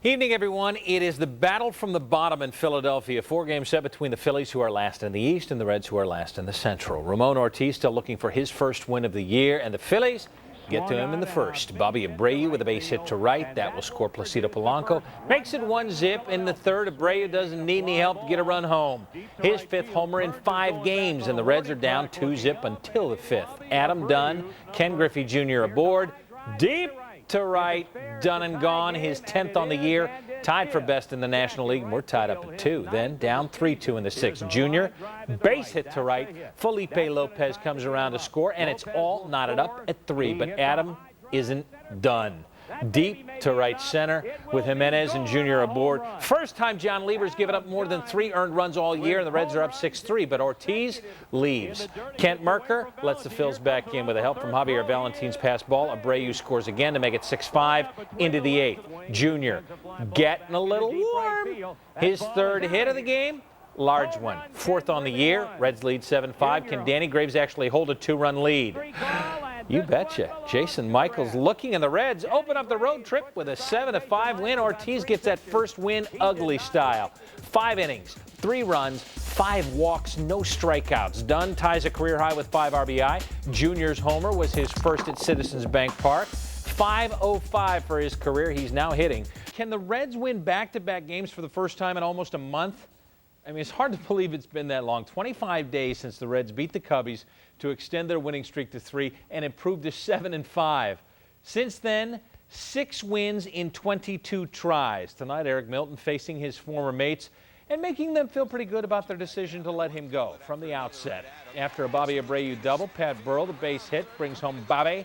Evening, everyone. It is the battle from the bottom in Philadelphia. 4-game set between the Phillies, who are last in the East, and the Reds, who are last in the Central. Ramon Ortiz still looking for his first win of the year, and the Phillies get to him in the first. Bobby Abreu with a base hit to right. That will score Placido Polanco. Makes it 1-0 in the third. Abreu doesn't need any help to get a run home. His 5th homer in 5 games, and the Reds are down 2-0 until the 5th. Adam Dunn, Ken Griffey Jr. aboard. Deep to right, done and gone. His 10th on the year, tied for best in the National League, and we're tied up at 2. Then down 3-2 in the 6th. Junior, base hit to right. Felipe Lopez comes around to score, and it's all knotted up at 3. But Adam isn't done. Deep to right center with Jimenez and Junior aboard. First time John Lieber's given up more than 3 earned runs all year, and the Reds are up 6-3. But Ortiz leaves. Kent Mercker lets the Phils back in with a help from Javier Valentin's pass ball. Abreu scores again to make it 6-5 into the 8th. Junior getting a little warm. His 3rd hit of the game. Large one. 4th on the year. Reds lead 7-5. Can Danny Graves actually hold a 2-run lead? You betcha. Jason Michaels looking, and the Reds open up the road trip with a 7-5 win. Ortiz gets that first win ugly style. 5 innings, 3 runs, 5 walks, no strikeouts. Dunn ties a career high with 5 RBI. Junior's homer was his first at Citizens Bank Park. 505 for his career. He's now hitting. Can the Reds win back-to-back games for the first time in almost a month? I mean, it's hard to believe it's been that long. 25 days since the Reds beat the Cubbies to extend their winning streak to 3 and improve to 7-5. Since then, 6 wins in 22 tries. Tonight, Eric Milton facing his former mates and making them feel pretty good about their decision to let him go from the outset. After a Bobby Abreu double, Pat Burrell, the base hit, brings home Bobby.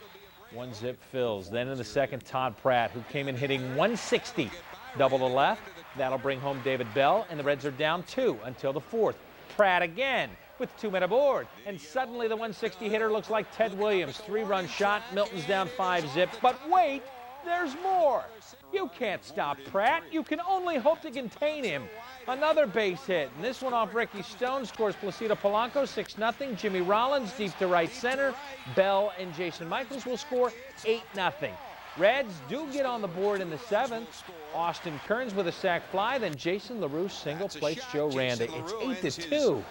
1-0 Phils. Then in the second, Todd Pratt, who came in hitting 160. Double to left. That'll bring home David Bell, and the Reds are down 2 until the 4th. Pratt again with 2 men aboard, and suddenly the 160 hitter looks like Ted Williams. 3-run shot. Milton's down 5-0. But wait, there's more. You can't stop Pratt. You can only hope to contain him. Another base hit, and this one off Ricky Stone scores Placido Polanco 6-0. Jimmy Rollins deep to right center. Bell and Jason Michaels will score 8-0. Reds do get on the board in the 7th. Austin Kearns with a sac fly, then Jason LaRue single plates Joe Randa. It's 8-2.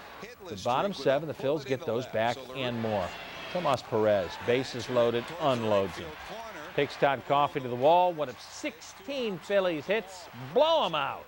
The bottom 7, the Phils get those back and more. Tomas Perez, bases loaded, unloads him. Takes Todd Coffey to the wall. One of 16 Phillies hits. Blow him out.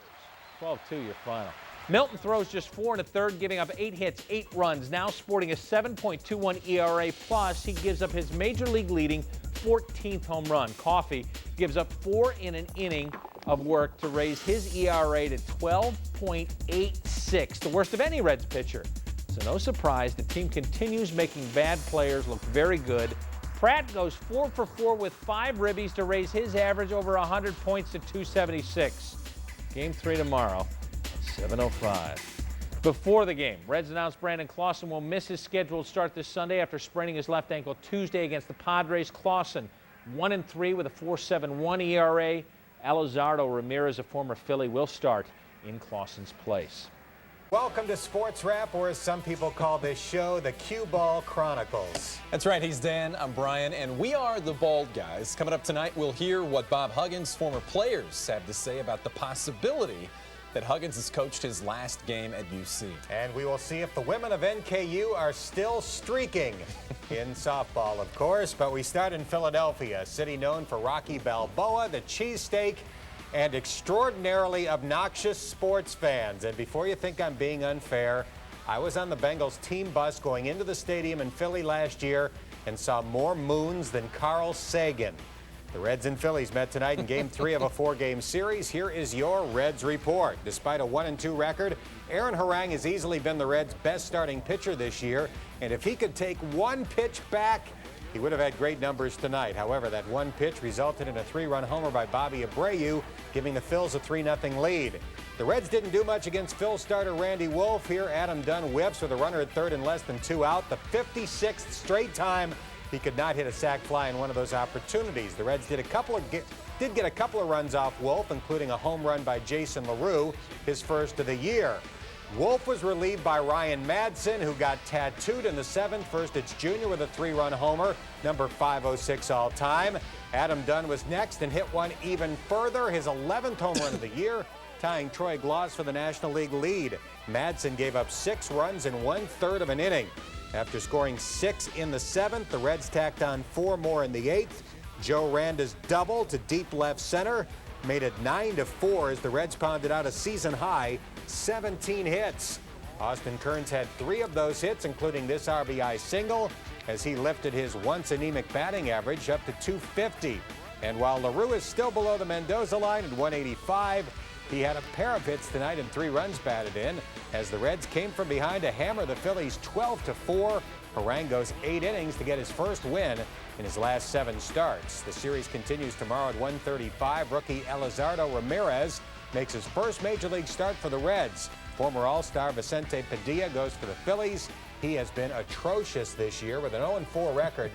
12-2 your final. Milton throws just 4 1/3, giving up 8 hits, 8 runs. Now sporting a 7.21 ERA plus, he gives up his major league leading 14th home run. Coffey gives up 4 in an inning of work to raise his ERA to 12.86, the worst of any Reds pitcher. So no surprise, the team continues making bad players look very good. Pratt goes 4 for 4 with 5 ribbies to raise his average over 100 points to 276. Game 3 tomorrow at 7:05. Before the game, Reds announced Brandon Clausen will miss his scheduled start this Sunday after spraining his left ankle Tuesday against the Padres. Clausen 1-3 with a 4.71 ERA. Elizardo Ramirez, a former Philly, will start in Clausen's place. Welcome to Sports Wrap, or as some people call this show, the Cue Ball Chronicles. That's right. He's Dan, I'm Brian, and we are the Bald Guys. Coming up tonight, we'll hear what Bob Huggins' former players have to say about the possibility that Huggins has coached his last game at UC. And we will see if the women of NKU are still streaking in softball, of course. But we start in Philadelphia, a city known for Rocky Balboa, the cheesesteak, and extraordinarily obnoxious sports fans. And before you think I'm being unfair, I was on the Bengals team bus going into the stadium in Philly last year and saw more moons than Carl Sagan. The Reds and Phillies met tonight in Game 3 of a 4-game series. Here is your Reds report. Despite a 1-2 record, Aaron Harang has easily been the Reds' best starting pitcher this year. And if he could take one pitch back, he would have had great numbers tonight. However, that one pitch resulted in a 3-run homer by Bobby Abreu, giving the Phils a 3-0 lead. The Reds didn't do much against Phil starter Randy Wolf. Here, Adam Dunn whips with a runner at third and less than 2 out. The 56th straight time he could not hit a sac fly in one of those opportunities. The Reds did get a couple of runs off Wolf, including a home run by Jason LaRue, his first of the year. Wolf was relieved by Ryan Madsen, who got tattooed in the 7th. First, it's Junior with a 3-run homer, number 506 all time. Adam Dunn was next and hit one even further, his 11th home run of the year, tying Troy Gloss for the National League lead. Madsen gave up 6 runs in 1/3 of an inning. After scoring 6 in the 7th, the Reds tacked on 4 more in the 8th. Joe Randa's double to deep left center made it 9-4 as the Reds pounded out a season-high 17 hits. Austin Kearns had 3 of those hits, including this RBI single, as he lifted his once anemic batting average up to 250. And while LaRue is still below the Mendoza line at 185, he had a pair of hits tonight and 3 runs batted in as the Reds came from behind to hammer the Phillies 12-4. Harang goes 8 innings to get his first win in his last 7 starts. The series continues tomorrow at 1:35. Rookie Elizardo Ramirez makes his first major league start for the Reds. Former All-Star Vicente Padilla goes for the Phillies. He has been atrocious this year with an 0-4 record.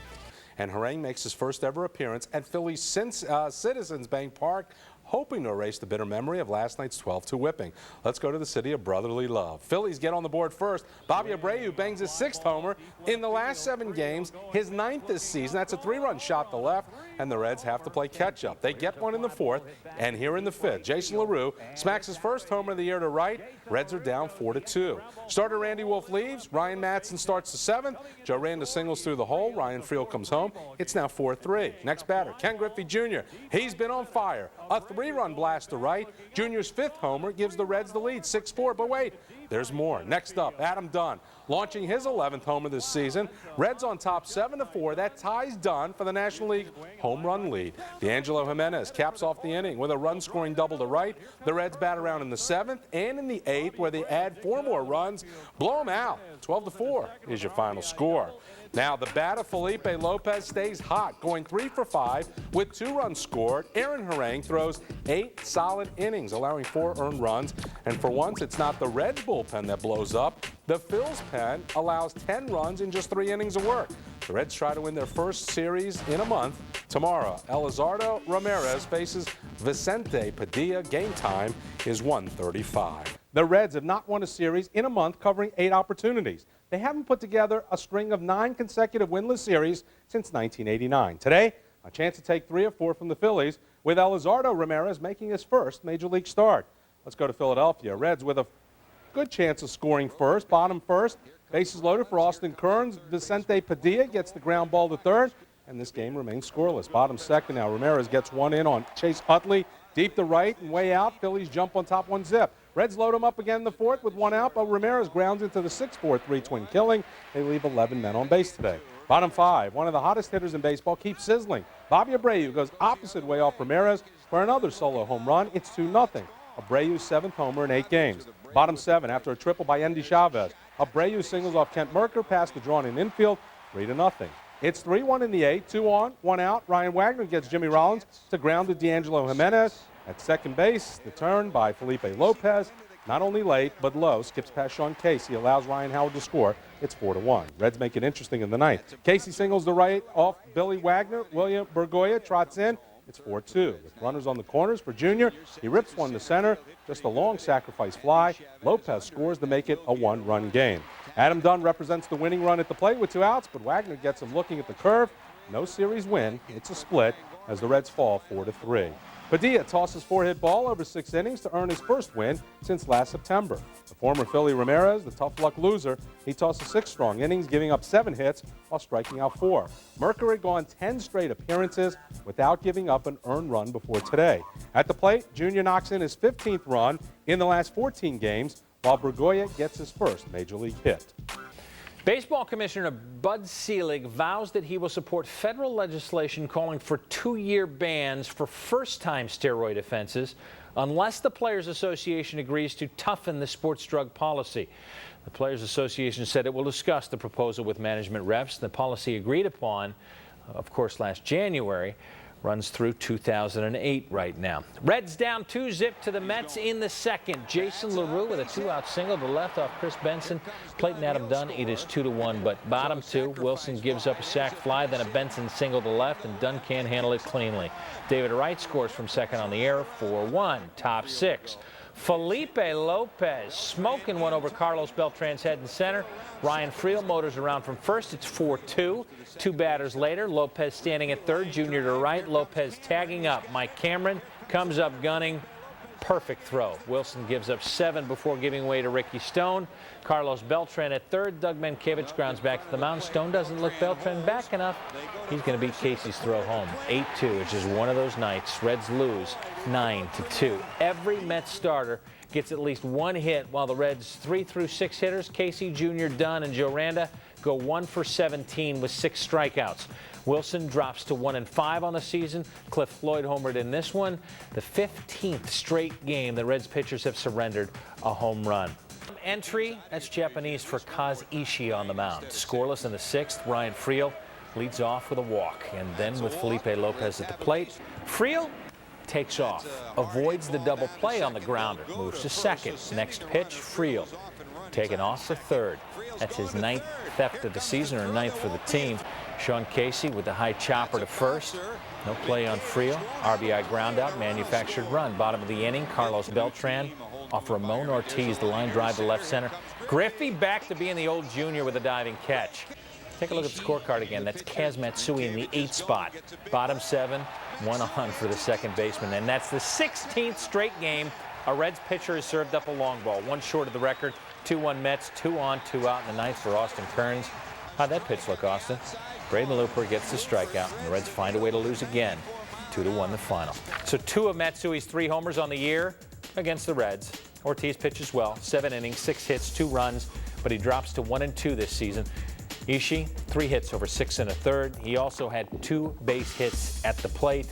And Harang makes his first ever appearance at Philly's Citizens Bank Park, hoping to erase the bitter memory of last night's 12-2 whipping. Let's go to the city of brotherly love. Phillies get on the board first. Bobby Abreu bangs his 6th homer in the last 7 games, his 9th this season. That's a 3-run shot to left, and the Reds have to play catch-up. They get one in the 4th, and here in the 5th, Jason LaRue smacks his first homer of the year to right. Reds are down 4-2. Starter Randy Wolf leaves. Ryan Madsen starts the 7th. Joe Randa singles through the hole. Ryan Friel comes home. It's now 4-3. Next batter, Ken Griffey Jr. He's been on fire. A 3-run blast to right. Junior's 5th homer gives the Reds the lead, 6-4. But wait, there's more. Next up, Adam Dunn, launching his 11th homer this season. Reds on top 7-4. That ties Dunn for the National League home run lead. D'Angelo Jimenez caps off the inning with a run-scoring double to right. The Reds bat around in the 7th and in the 8th, where they add 4 more runs. Blow them out. 12-4 is your final score. Now, the bat of Felipe Lopez stays hot, going 3 for 5 with 2 runs scored. Aaron Harang throws 8 solid innings, allowing 4 earned runs. And for once, it's not the Reds bullpen that blows up. The Phil's pen allows 10 runs in just 3 innings of work. The Reds try to win their first series in a month. Tomorrow, Elizardo Ramirez faces Vicente Padilla. Game time is 1:35. The Reds have not won a series in a month, covering 8 opportunities. They haven't put together a string of 9 consecutive winless series since 1989. Today, a chance to take 3 or 4 from the Phillies, with Elizardo Ramirez making his first major league start. Let's go to Philadelphia. Reds with a good chance of scoring first, bottom first. Bases loaded for Austin Kearns. Vicente Padilla gets the ground ball to third, and this game remains scoreless. Bottom second now. Ramirez gets one in on Chase Utley. Deep to right and way out. Phillies jump on top 1-zip. Reds load him up again in the 4th with 1 out, but Ramirez grounds into the 6-4-3 twin killing. They leave 11 men on base today. Bottom 5, one of the hottest hitters in baseball keeps sizzling. Bobby Abreu goes opposite way off Ramirez for another solo home run. It's 2-0. Abreu's 7th homer in 8 games. Bottom 7, after a triple by Endy Chavez, Abreu singles off Kent Merker past the drawn in infield, 3-0. It's 3-1 in the 8th, 2 on, 1 out. Ryan Wagner gets Jimmy Rollins to ground to D'Angelo Jimenez. At second base, the turn by Felipe Lopez. Not only late, but low. Skips past Sean Casey. Allows Ryan Howard to score. It's 4-1. Reds make it interesting in the 9th. Casey singles to right off Billy Wagner. William Bergoya trots in. It's 4-2. With runners on the corners for Junior, he rips one to center. Just a long sacrifice fly. Lopez scores to make it a 1-run game. Adam Dunn represents the winning run at the plate with 2 outs, but Wagner gets him looking at the curve. No series win. It's a split as the Reds fall 4-3. Padilla tosses 4-hit ball over 6 innings to earn his first win since last September. The former Philly Ramirez, the tough luck loser, he tosses 6 strong innings, giving up 7 hits while striking out 4. Merker had gone 10 straight appearances without giving up an earned run before today. At the plate, Junior knocks in his 15th run in the last 14 games, while Bergoya gets his first major league hit. Baseball Commissioner Bud Selig vows that he will support federal legislation calling for 2-year bans for first-time steroid offenses unless the Players Association agrees to toughen the sports drug policy. The Players Association said it will discuss the proposal with management reps. The policy agreed upon, of course, last January, runs through 2008 right now. Reds down 2-zip to the Mets in the 2nd. Jason LaRue with a 2-out single to left off Chris Benson. Plate and Adam Dunn, it is 2-1, but bottom 2, Wilson gives up a sac fly, then a Benson single to left, and Dunn can't handle it cleanly. David Wright scores from second on the air, 4-1. Top 6. Felipe Lopez smoking one over Carlos Beltran's head and center. Ryan Friel motors around from first. It's 4-2. Two batters later, Lopez standing at third, Junior to right. Lopez tagging up. Mike Cameron comes up gunning. Perfect throw. Wilson gives up 7 before giving way to Ricky Stone. Carlos Beltran at third. Doug Mankiewicz grounds back to the mound. Stone doesn't look Beltran back enough. He's going to beat Casey's throw home. 8-2. It's just one of those nights. Reds lose 9-2. Every Mets starter gets at least one hit, while the Reds' 3 through 6 hitters, Casey, Junior, Dunn, and Joe Randa, go 1 for 17 with 6 strikeouts. Wilson drops to 1-5 on the season. Cliff Floyd homered in this one. The 15th straight game the Reds pitchers have surrendered a home run. Entry, that's Japanese for Kaz Ishii on the mound. Scoreless in the 6th, Ryan Friel leads off with a walk. And then with Felipe Lopez at the plate, Friel takes off, avoids the double play on the grounder, moves to second. Next pitch, Friel taking off to third. That's his 9th theft of the season, or 9th for the team. Sean Casey with the high chopper to first. No play on Friel. RBI ground out, manufactured run. Bottom of the inning, Carlos Beltran off Ramon Ortiz, the line drive to left center. Griffey back to being the old Junior with a diving catch. Take a look at the scorecard again. That's Kaz Matsui in the 8th spot. Bottom 7, 1 on for the second baseman. And that's the 16th straight game a Reds pitcher has served up a long ball. 1 short of the record. 2-1 Mets, 2 on, 2 out in the 9th for Austin Kearns. How'd that pitch look, Austin? Braden Looper gets the strikeout, and the Reds find a way to lose again. 2-1 the final. So 2 of Matsui's 3 homers on the year against the Reds. Ortiz pitches well, 7 innings, 6 hits, 2 runs, but he drops to 1-2 this season. Ishii, 3 hits over 6 1/3. He also had 2 base hits at the plate.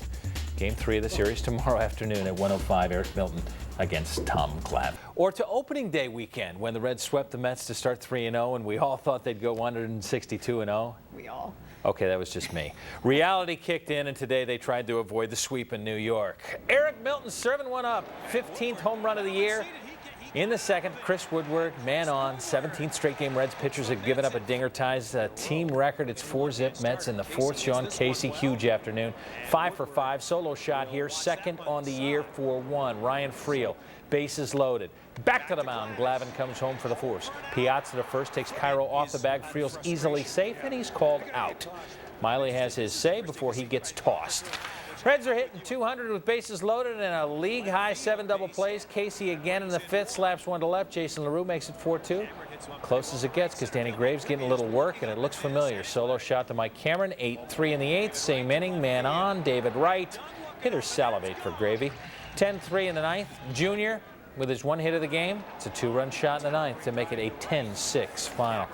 Game 3 of the series tomorrow afternoon at 1:05. Eric Milton against Tom Glavine. Or to opening day weekend, when the Reds swept the Mets to start 3-0, and we all thought they'd go 162-0. We all. Okay, that was just me. Reality kicked in, and today they tried to avoid the sweep in New York. Eric Milton serving one up. 15th home run of the year. In the second, Chris Woodward, man on. 17th straight game Reds pitchers have given up a dinger, ties team record. It's 4-zip Mets in the 4th. Sean Casey, huge afternoon. 5 for 5, solo shot here. 2nd on the year for 1. Ryan Friel, bases loaded. Back to the mound. Glavine comes home for the force. Piazza to first, takes Cairo off the bag. Friel's easily safe, and he's called out. Miley has his say before he gets tossed. Reds are hitting 200 with bases loaded and a league-high 7 double plays. Casey again in the 5th, slaps one to left. Jason LaRue makes it 4-2. Close as it gets because Danny Graves getting a little work, and it looks familiar. Solo shot to Mike Cameron, 8-3 in the 8th. Same inning, man on. David Wright. Hitters salivate for gravy. 10-3 in the 9th. Junior with his 1 hit of the game. It's a 2-run shot in the 9th to make it a 10-6 final.